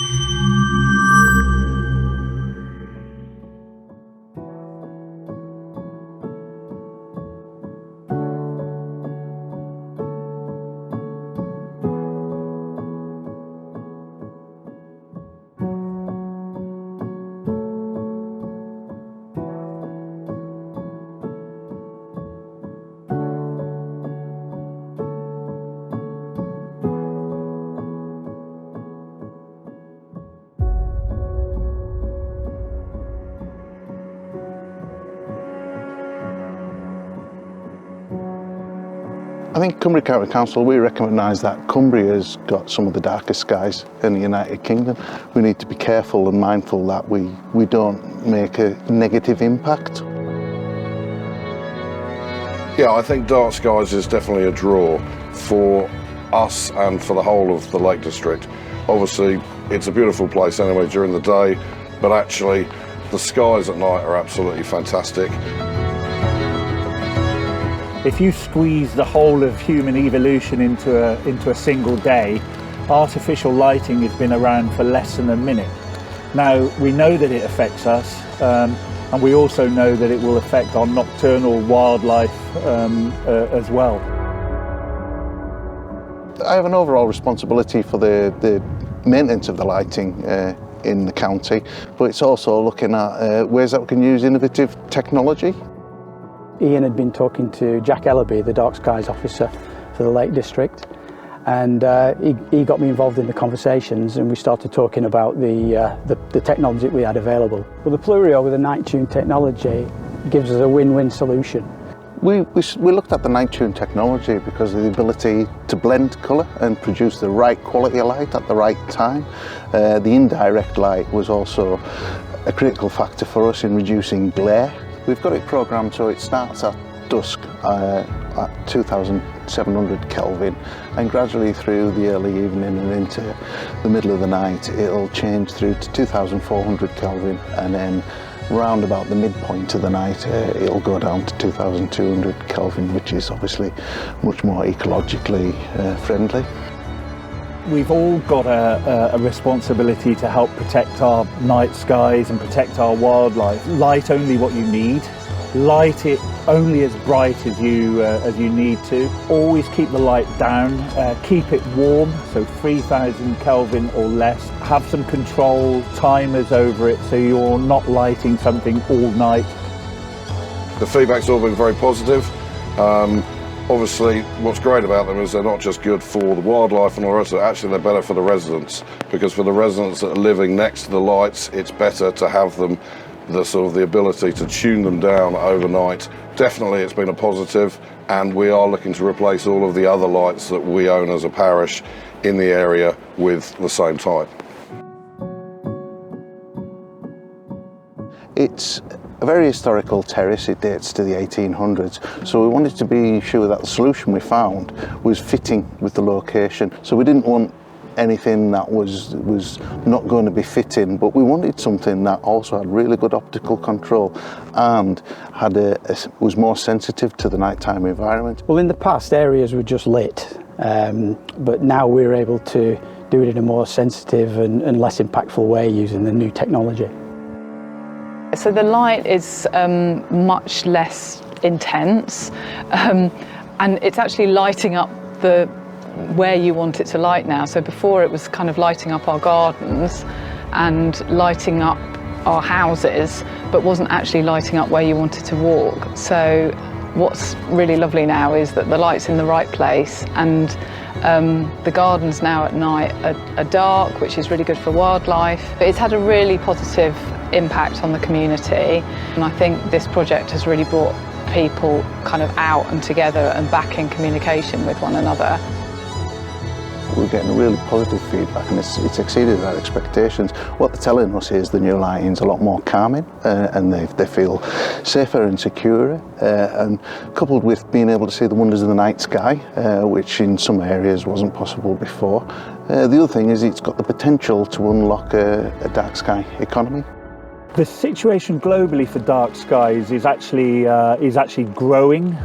I think Cumbria County Council, we recognise that Cumbria's got some of the darkest skies in the United Kingdom. We need to be careful and mindful that we don't make a negative impact. Yeah, I think dark skies is definitely a draw for us and for the whole of the Lake District. Obviously, it's a beautiful place anyway during the day, but actually the skies at night are absolutely fantastic. If you squeeze the whole of human evolution into a single day, artificial lighting has been around for less than a minute. Now, we know that it affects us, and we also know that it will affect our nocturnal wildlife as well. I have an overall responsibility for the maintenance of the lighting in the county, but it's also looking at ways that we can use innovative technology. Ian had been talking to Jack Ellaby, the Dark Skies officer for the Lake District, and he got me involved in the conversations, and we started talking about the technology we had available. Well, the Plurio with the Night Tune technology gives us a win-win solution. We looked at the Night Tune technology because of the ability to blend colour and produce the right quality of light at the right time. The indirect light was also a critical factor for us in reducing glare. We've got it programmed so it starts at dusk at 2700 Kelvin, and gradually through the early evening and into the middle of the night it'll change through to 2400 Kelvin, and then round about the midpoint of the night it'll go down to 2200 Kelvin, which is obviously much more ecologically friendly. We've all got a responsibility to help protect our night skies and protect our wildlife. Light only what you need. Light it only as bright as you need to. Always keep the light down. Keep it warm, so 3000 Kelvin or less. Have some control timers over it so you're not lighting something all night. The feedback's all been very positive. Obviously, what's great about them is they're not just good for the wildlife and all the rest of it, actually they're better for the residents, because for the residents that are living next to the lights, it's better to have them the ability to tune them down overnight. Definitely it's been a positive, and we are looking to replace all of the other lights that we own as a parish in the area with the same type. It's a very historical terrace. It dates to the 1800s, so we wanted to be sure that the solution we found was fitting with the location. So we didn't want anything that was not going to be fitting, but we wanted something that also had really good optical control and was more sensitive to the nighttime environment. Well, in the past areas were just lit, but now we're able to do it in a more sensitive and less impactful way using the new technology. So the light is much less intense, and it's actually lighting up where you want it to light now. So before it was kind of lighting up our gardens and lighting up our houses, but wasn't actually lighting up where you wanted to walk. So what's really lovely now is that the light's in the right place, and the gardens now at night are dark, which is really good for wildlife. It's had a really positive impact on the community, and I think this project has really brought people kind of out and together and back in communication with one another. We're getting really positive feedback, and it's exceeded our expectations. What they're telling us is the new lighting's a lot more calming, and they feel safer and securer, and coupled with being able to see the wonders of the night sky, which in some areas wasn't possible before. The other thing is it's got the potential to unlock a dark sky economy. The situation globally for dark skies is actually growing.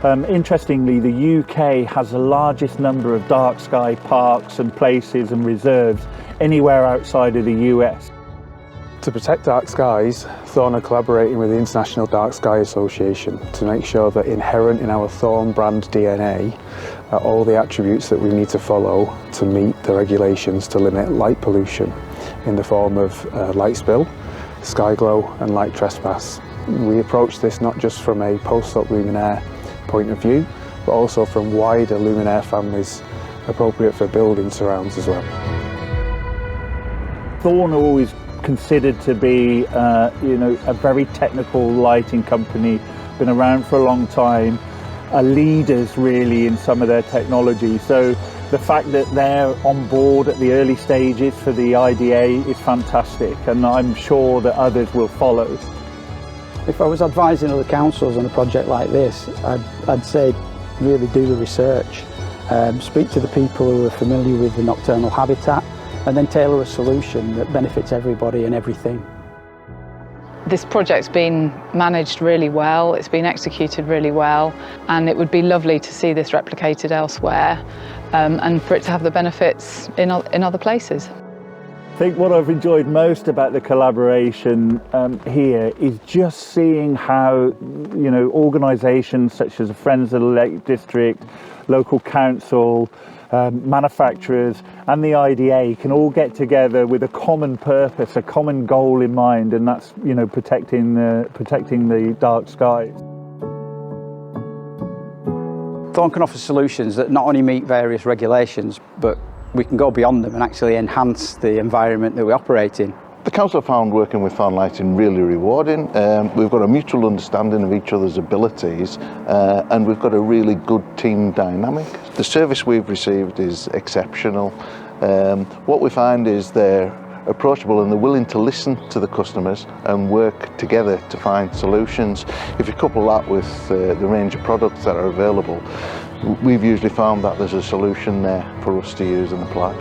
Interestingly, the UK has the largest number of dark sky parks and places and reserves anywhere outside of the US. To protect dark skies, Thorn are collaborating with the International Dark Sky Association to make sure that inherent in our Thorn brand DNA are all the attributes that we need to follow to meet the regulations to limit light pollution in the form of light spill, sky glow and light trespass. We approach this not just from a post-up luminaire point of view, but also from wider luminaire families appropriate for building surrounds as well. Thorn are always considered to be a very technical lighting company, been around for a long time, are leaders really in some of their technology. So the fact that they're on board at the early stages for the IDA is fantastic, and I'm sure that others will follow. If I was advising other councils on a project like this, I'd say really do the research, speak to the people who are familiar with the nocturnal habitat, and then tailor a solution that benefits everybody and everything. This project's been managed really well, it's been executed really well, and it would be lovely to see this replicated elsewhere and for it to have the benefits in other places. I think what I've enjoyed most about the collaboration here is just seeing how organisations such as the Friends of the Lake District, local council, manufacturers and the IDA can all get together with a common purpose, a common goal in mind, and that's protecting the dark skies. Thorn can offer solutions that not only meet various regulations, but we can go beyond them and actually enhance the environment that we operate in. The council found working with Thorn Lighting really rewarding. We've got a mutual understanding of each other's abilities and we've got a really good team dynamic. The service we've received is exceptional. What we find is they're approachable and they're willing to listen to the customers and work together to find solutions. If you couple that with the range of products that are available, we've usually found that there's a solution there for us to use and apply.